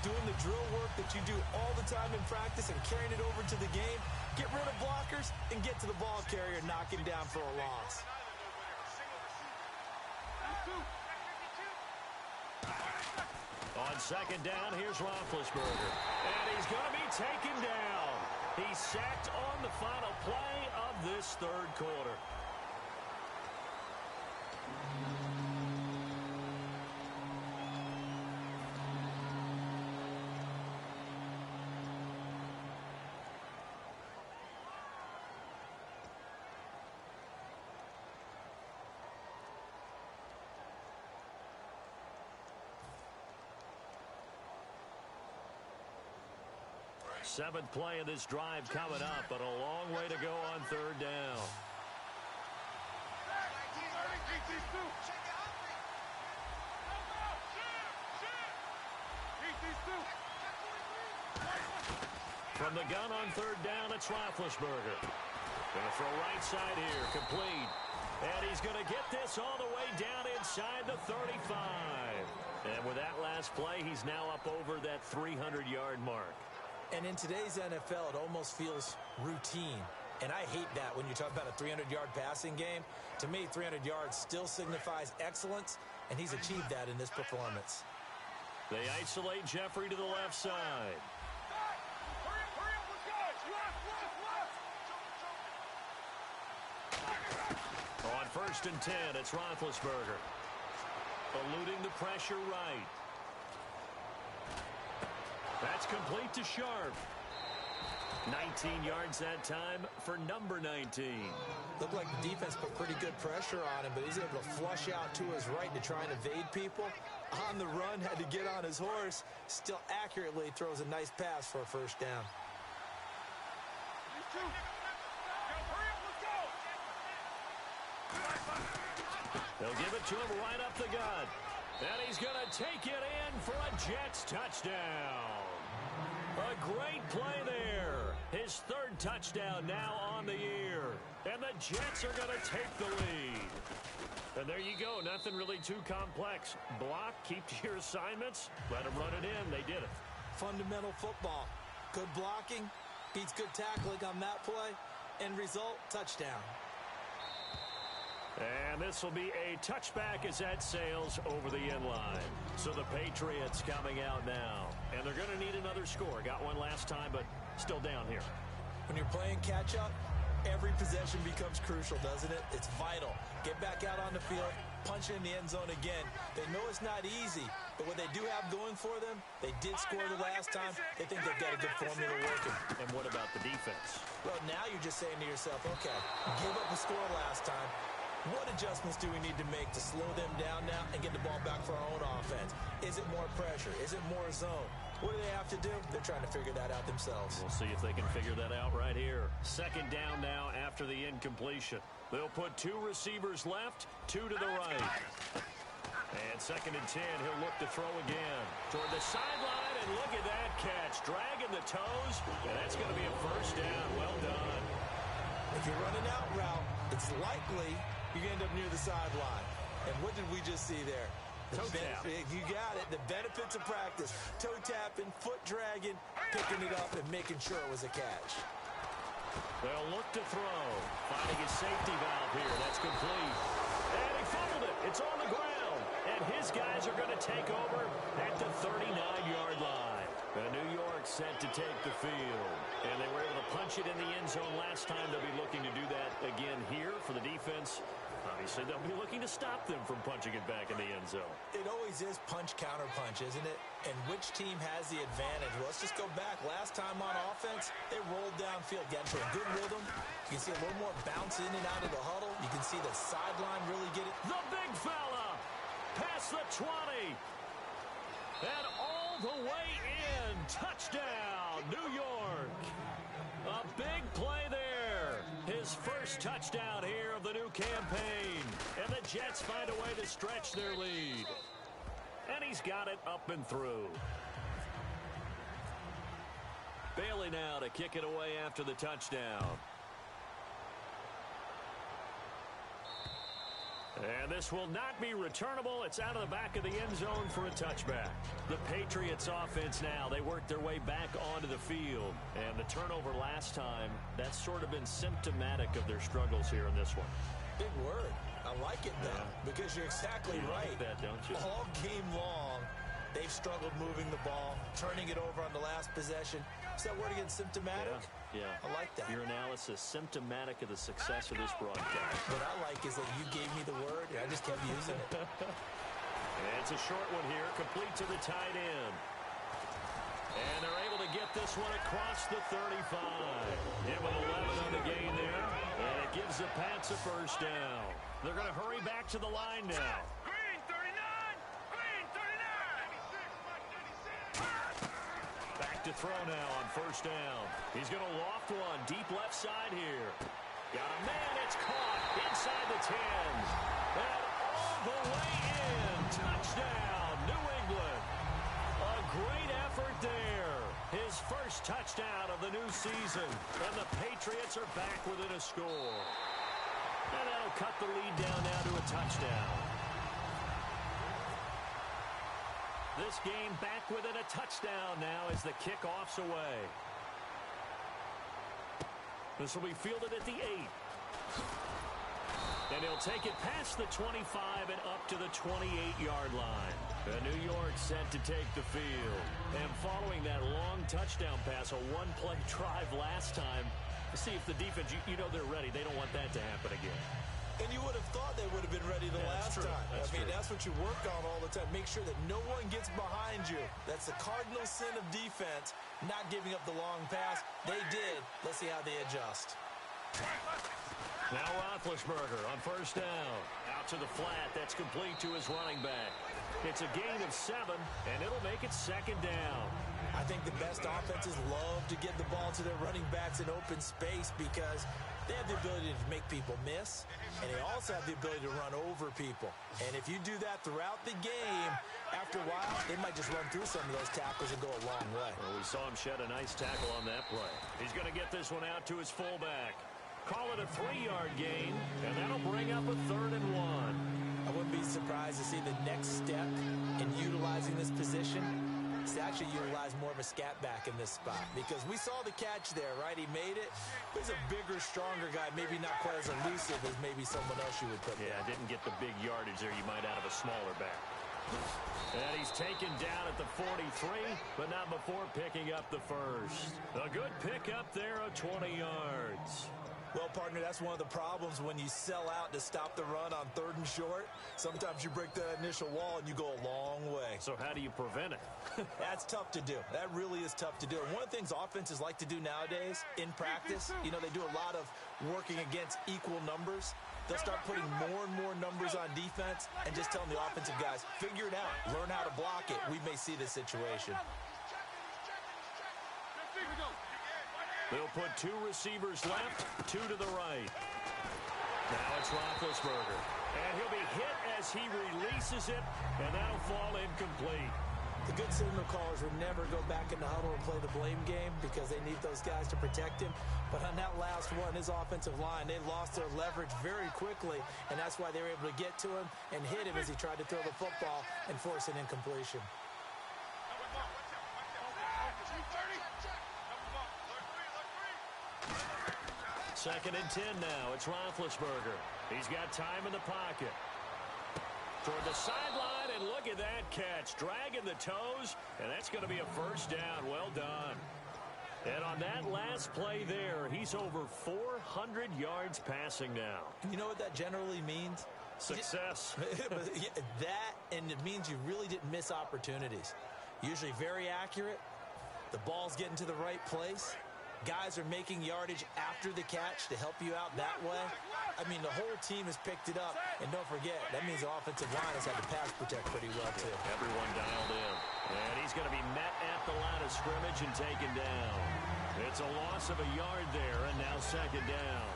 Doing the drill work that you do all the time in practice and carrying it over to the game. Get rid of blockers and get to the ball carrier and knock him down for a loss. On second down, here's Roethlisberger. And he's going to be taken down. He's sacked on the final play of this third quarter. Seventh play of this drive coming up, but a long way to go on third down. From the gun on third down, it's Roethlisberger. Going to throw right side here, complete. And he's going to get this all the way down inside the 35. And with that last play, he's now up over that 300-yard mark. And in today's NFL, it almost feels routine. And I hate that when you talk about a 300-yard passing game. To me, 300 yards still signifies excellence, and he's achieved that in this performance. They isolate Jeffrey to the left side. On first and 10, it's Roethlisberger. Eluding the pressure right. That's complete to Sharp. 19 yards that time for number 19. Looked like the defense put pretty good pressure on him, but he's able to flush out to his right to try and evade people. On the run, had to get on his horse. Still accurately throws a nice pass for a first down. They'll give it to him right up the gut. And he's going to take it in for a Jets touchdown. A great play there. His third touchdown now on the year. And the Jets are going to take the lead. And there you go. Nothing really too complex. Block, keep to your assignments, let them run it in. They did it. Fundamental football. Good blocking, beats good tackling on that play. End result, touchdown. And this will be a touchback as that sails over the end line. So the Patriots coming out now. And they're going to need another score. Got one last time, but still down here. When you're playing catch-up, every possession becomes crucial, doesn't it? It's vital. Get back out on the field, punch in the end zone again. They know it's not easy, but what they do have going for them, they did score the last time. They think they've got a good formula working. And what about the defense? Well, now you're just saying to yourself, okay, give up the score last time. What adjustments do we need to make to slow them down now and get the ball back for our own offense? Is it more pressure? Is it more zone? What do they have to do? They're trying to figure that out themselves. We'll see if they can figure that out right here. Second down now after the incompletion. They'll put 2 receivers left, 2 to the right. And second and 10, he'll look to throw again. Toward the sideline, and look at that catch. Dragging the toes, and that's going to be a first down. Well done. If you're running out route, it's likely you're going to end up near the sideline. And what did we just see there? Toe tap. You got it. The benefits of practice. Toe tapping, foot dragging, picking it up, and making sure it was a catch. They'll look to throw. Finding his safety valve here. That's complete. And he fumbled it. It's on the ground. And his guys are going to take over at the 39-yard line. New York set to take the field. And they were able to punch it in the end zone last time. They'll be looking to do that again here for the defense. Obviously, they'll be looking to stop them from punching it back in the end zone. It always is punch, counter punch, isn't it? And which team has the advantage? Well, let's just go back. Last time on offense, they rolled downfield, got into a good rhythm. You can see a little more bounce in and out of the huddle. You can see the sideline really get it. The big fella past the 20. And all the way in. Touchdown, New York. A big play there. His first touchdown here of the new campaign. And the Jets find a way to stretch their lead. And he's got it up and through. Bailey now to kick it away after the touchdown. And this will not be returnable. It's out of the back of the end zone for a touchback. The Patriots offense now, they worked their way back onto the field. And the turnover last time, that's sort of been symptomatic of their struggles here in this one. Big word. I like it, though, because you're exactly right. You like that, don't you? All game long, they've struggled moving the ball, turning it over on the last possession. Is that word again, symptomatic? Yeah. I like that. Your analysis, symptomatic of the success of this broadcast. What I like is that you gave me the word, and I just kept using it. And it's a short one here, complete to the tight end. And they're able to get this one across the 35. Give them 11 on the gain there, and it gives the Pats a first down. They're going to hurry back to the line now. Green 39! Green 39! Back to throw now on first down. He's going to loft one deep left side here. Got a man, it's caught inside the 10. And all the way in. Touchdown, New England. A great effort there. His first touchdown of the new season. And the Patriots are back within a score. And that'll cut the lead down now to a touchdown. This game back within a touchdown now as the kickoff's away. This will be fielded at the 8. And he'll take it past the 25 and up to the 28-yard line. New York set to take the field. And following that long touchdown pass, a one-play drive last time, see if the defense, you know they're ready. They don't want that to happen again. And you would have thought they would have been ready the last time. That's what you work on all the time. Make sure that no one gets behind you. That's the cardinal sin of defense, not giving up the long pass. They did. Let's see how they adjust. Now Roethlisberger on first down. Out to the flat. That's complete to his running back. It's a gain of 7, and it'll make it second down. I think the best offenses love to get the ball to their running backs in open space because they have the ability to make people miss, and they also have the ability to run over people. And if you do that throughout the game, after a while, they might just run through some of those tackles and go a long way. Well, we saw him shed a nice tackle on that play. He's going to get this one out to his fullback. Call it a 3-yard gain, and that'll bring up a 3rd and 1. I wouldn't be surprised to see the next step in utilizing this position is to actually utilize more of a scat back in this spot. Because we saw the catch there, right? He made it. He's a bigger, stronger guy, maybe not quite as elusive as maybe someone else you would put there. Yeah, didn't get the big yardage there you might out of a smaller back. And he's taken down at the 43, but not before picking up the first. A good pickup there of 20 yards. Well, partner, that's one of the problems when you sell out to stop the run on 3rd and short. Sometimes you break that initial wall and you go a long way. So how do you prevent it? That's tough to do. That really is tough to do. And one of the things offenses like to do nowadays in practice, they do a lot of working against equal numbers. They'll start putting more and more numbers on defense and just telling the offensive guys, figure it out, learn how to block it. We may see this situation. They'll put 2 receivers left, 2 to the right. Now it's Roethlisberger. And he'll be hit as he releases it, and that'll fall incomplete. The good signal callers would never go back in the huddle and play the blame game because they need those guys to protect him. But on that last one, his offensive line, they lost their leverage very quickly, and that's why they were able to get to him and hit him as he tried to throw the football and force an incompletion. Second and 10 now. It's Roethlisberger. He's got time in the pocket. Toward the sideline, and look at that catch. Dragging the toes, and that's going to be a first down. Well done. And on that last play there, he's over 400 yards passing now. You know what that generally means? Success. That, and it means you really didn't miss opportunities. Usually very accurate. The ball's getting to the right place. Guys are making yardage after the catch to help you out that way. I mean, the whole team has picked it up. And don't forget, that means the offensive line has had to pass protect pretty well, too. Everyone dialed in. And he's going to be met at the line of scrimmage and taken down. It's a loss of a yard there, and now second down.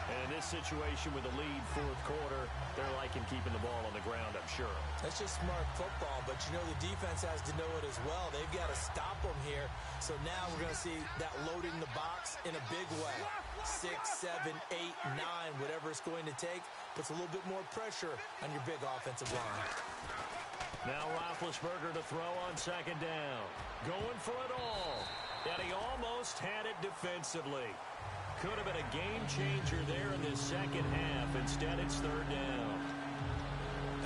And in this situation with the lead fourth quarter, they're liking keeping the ball on the ground, I'm sure. That's just smart football, but you know the defense has to know it as well. They've got to stop them here. So now we're going to see that loading the box in a big way. 6, 7, 8, 9, whatever it's going to take, puts a little bit more pressure on your big offensive line. Now Roethlisberger to throw on second down. Going for it all. And he almost had it defensively. Could have been a game changer there in this second half. Instead, it's third down.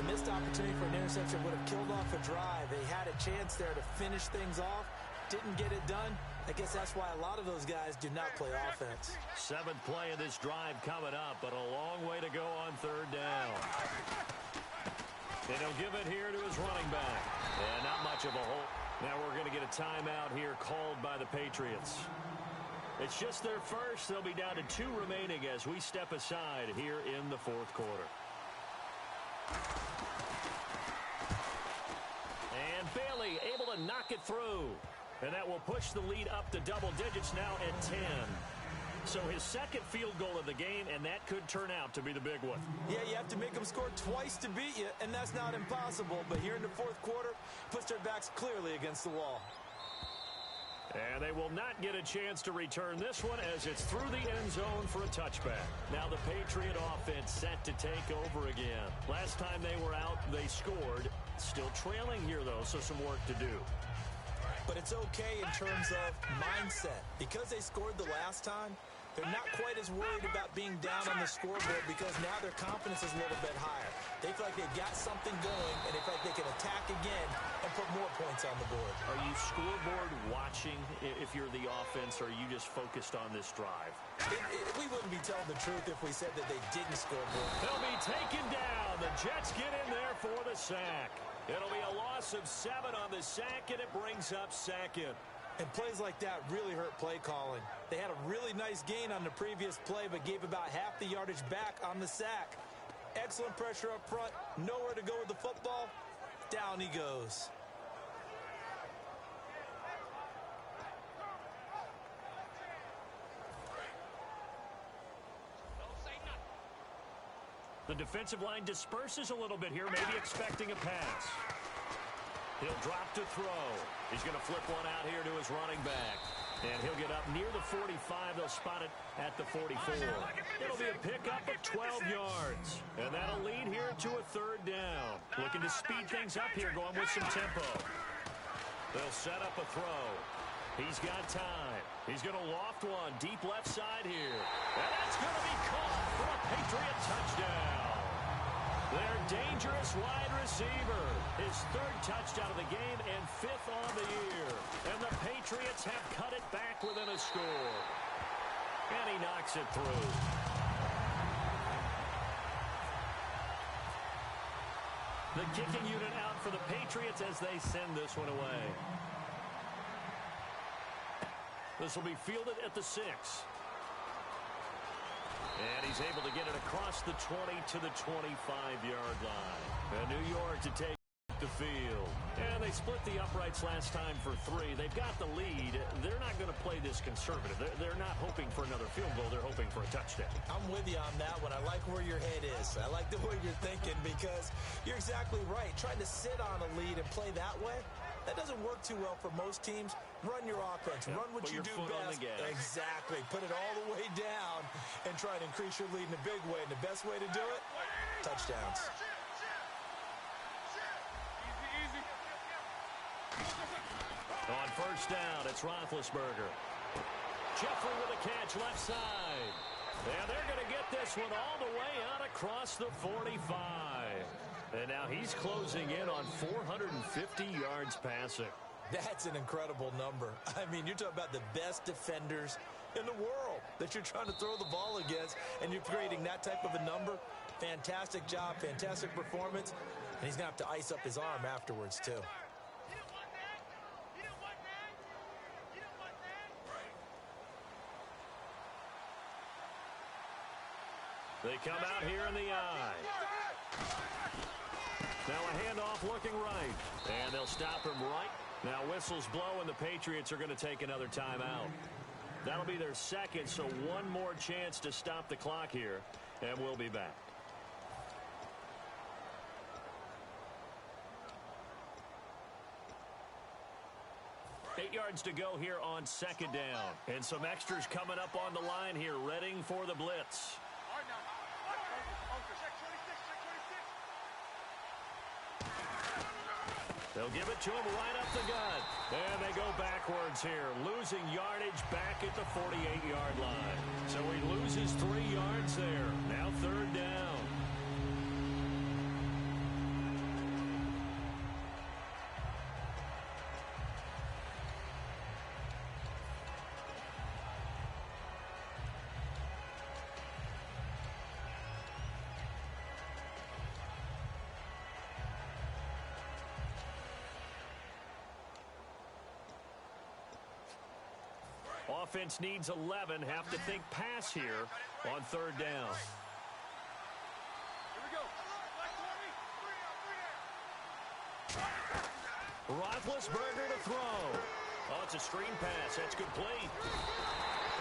A missed opportunity for an interception would have killed off a drive. They had a chance there to finish things off. Didn't get it done. I guess that's why a lot of those guys do not play offense. Seventh play of this drive coming up, but a long way to go on third down. And he'll give it here to his running back. And not much of a hole. Now we're going to get a timeout here called by the Patriots. It's just their first. They'll be down to 2 remaining as we step aside here in the fourth quarter. And Bailey able to knock it through. And that will push the lead up to double digits now at 10. So his second field goal of the game, and that could turn out to be the big one. Yeah, you have to make them score twice to beat you, and that's not impossible. But here in the fourth quarter, puts their backs clearly against the wall. And they will not get a chance to return this one as it's through the end zone for a touchback. Now the Patriot offense set to take over again. Last time they were out, they scored. Still trailing here, though, so some work to do. But it's okay in terms of mindset. Because they scored the last time, they're not quite as worried about being down on the scoreboard because now their confidence is a little bit higher. They feel like they've got something going, and they feel like they can attack again and put more points on the board. Are you scoreboard watching if you're the offense, or are you just focused on this drive? We wouldn't be telling the truth if we said that they didn't score more. They'll be taken down. The Jets get in there for the sack. It'll be a loss of 7 on the sack, and it brings up second. And plays like that really hurt play calling. They had a really nice gain on the previous play, but gave about half the yardage back on the sack. Excellent pressure up front. Nowhere to go with the football. Down he goes. The defensive line disperses a little bit here, maybe expecting a pass. He'll drop to throw. He's going to flip one out here to his running back. And he'll get up near the 45. They'll spot it at the 44. It'll be a pickup of 12 yards. And that'll lead here to a third down. Looking to speed things up here, going with some tempo. They'll set up a throw. He's got time. He's going to loft one deep left side here. And that's going to be caught for a Patriot touchdown. Their dangerous wide receiver. His 3rd touchdown of the game and 5th on the year. And the Patriots have cut it back within a score. And he knocks it through. The kicking unit out for the Patriots as they send this one away. This will be fielded at the 6. And he's able to get it across the 20 to the 25-yard line. And New York to take the field. And they split the uprights last time for 3. They've got the lead. They're not going to play this conservative. They're not hoping for another field goal. They're hoping for a touchdown. I'm with you on that one. I like where your head is. I like the way you're thinking because you're exactly right. Trying to sit on a lead and play that way, That doesn't work too well for most teams. Run your offense. Run what you do best. Exactly. Put it all the way down and try to increase your lead in a big way. And the best way to do it, touchdowns. On first down, it's Roethlisberger. Jeffrey with a catch left side. And they're going to get this one all the way out across the 45. And now he's closing in on 450 yards passing. That's an incredible number. I mean, you're talking about the best defenders in the world that you're trying to throw the ball against, and you're creating that type of a number. Fantastic job, fantastic performance. And he's going to have to ice up his arm afterwards, too. They come out here in the eye. Now a handoff looking right. And they'll stop him right. Now whistles blow, and the Patriots are going to take another timeout. That'll be their second, so one more chance to stop the clock here. And we'll be back. Eight yards to go here on second down. And some extras coming up on the line here, readying for the blitz. They'll give it to him right up the gut. And they go backwards here, losing yardage back at the 48-yard line. So he loses 3 yards there. Now third down. Offense needs 11. Have to think pass here on third down. Roethlisberger to throw. Oh, it's a screen pass. That's complete.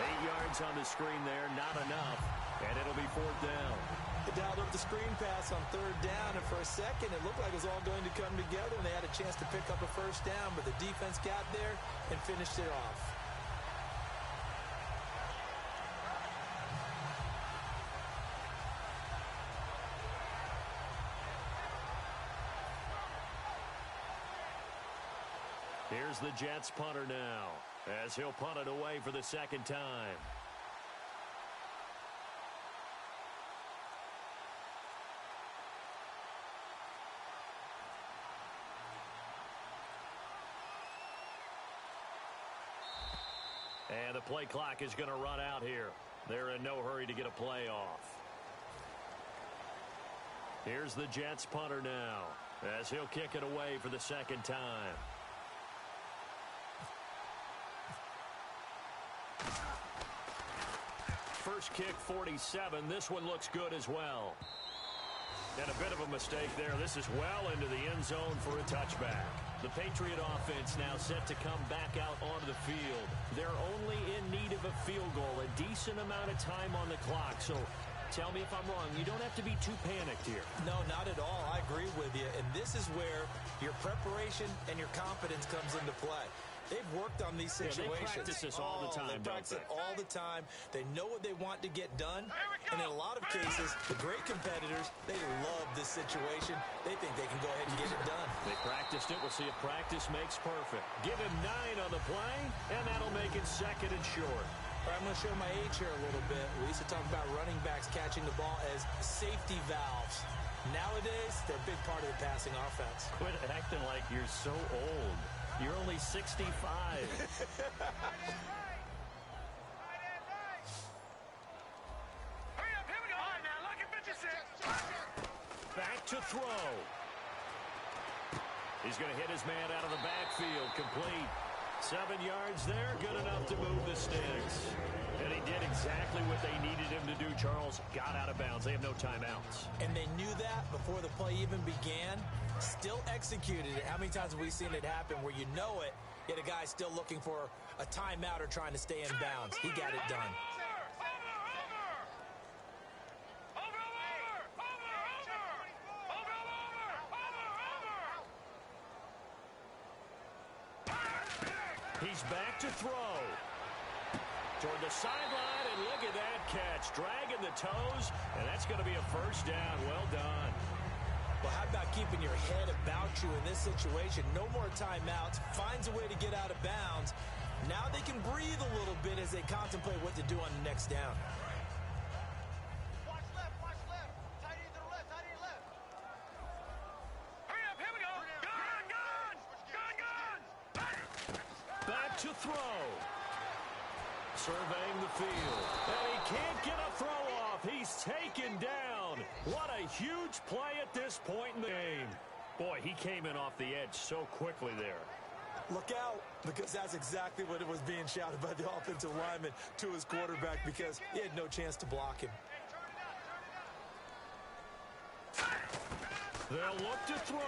8 yards on the screen there. Not enough. And it'll be fourth down. They dialed up the screen pass on third down, and for a second, it looked like it was all going to come together, and they had a chance to pick up a first down, but the defense got there and finished it off. Here's the Jets punter now, as he'll punt it away for the second time. And the play clock is going to run out here. They're in no hurry to get a play off. Here's the Jets punter now, as he'll kick it away for the second time. First kick, 47. This one looks good as well. And a bit of a mistake there. This is well into the end zone for a touchback. The Patriot offense now set to come back out onto the field. They're only in need of a field goal, a decent amount of time on the clock. So tell me if I'm wrong. You don't have to be too panicked here. No, not at all. I agree with you. And this is where your preparation and your confidence comes into play. They've worked on these situations. They practice this all the time, They practice it all the time. They know what they want to get done. And in a lot of cases, the great competitors, they love this situation. They think they can go ahead and get it done. They practiced it. We'll see if practice makes perfect. Give him 9 on the play, and that'll make it second and short. All right, I'm going to show my age here a little bit. We used to talk about running backs catching the ball as safety valves. Nowadays, they're a big part of the passing offense. Quit acting like you're so old. You're only 65. Back to throw. He's going to hit his man out of the backfield. Complete. 7 yards there. Good enough to move the sticks. And he did exactly what they needed him to do, Charles. Got out of bounds. They have no timeouts. And they knew that before the play even began. Still executed it. How many times have we seen it happen where you know it, yet a guy still looking for a timeout or trying to stay in bounds? He got it done. throw. Toward the sideline, and look at that catch. Dragging the toes, and that's going to be a first down. Well done. Well, how about keeping your head about you in this situation? No more timeouts. Finds a way to get out of bounds. Now they can breathe a little bit as they contemplate what to do on the next down. Watch left, watch left. Tight end to the left, tight end left. Hurry up, here we go. Gun. Back to throw. Surveying the field. And he can't get a throw off. He's taken down. What a huge play at this point in the game. Boy, he came in off the edge so quickly there. Look out, because that's exactly what it was being shouted by the offensive lineman to his quarterback, because he had no chance to block him. They'll look to throw.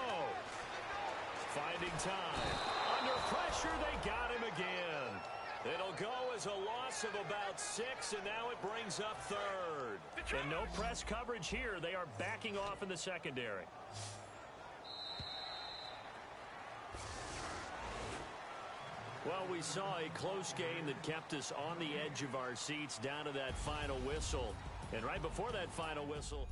Finding time. Under pressure, they got him again. It'll go as a loss of about 6, and now it brings up third. And no press coverage here. They are backing off in the secondary. Well, we saw a close game that kept us on the edge of our seats down to that final whistle. And right before that final whistle,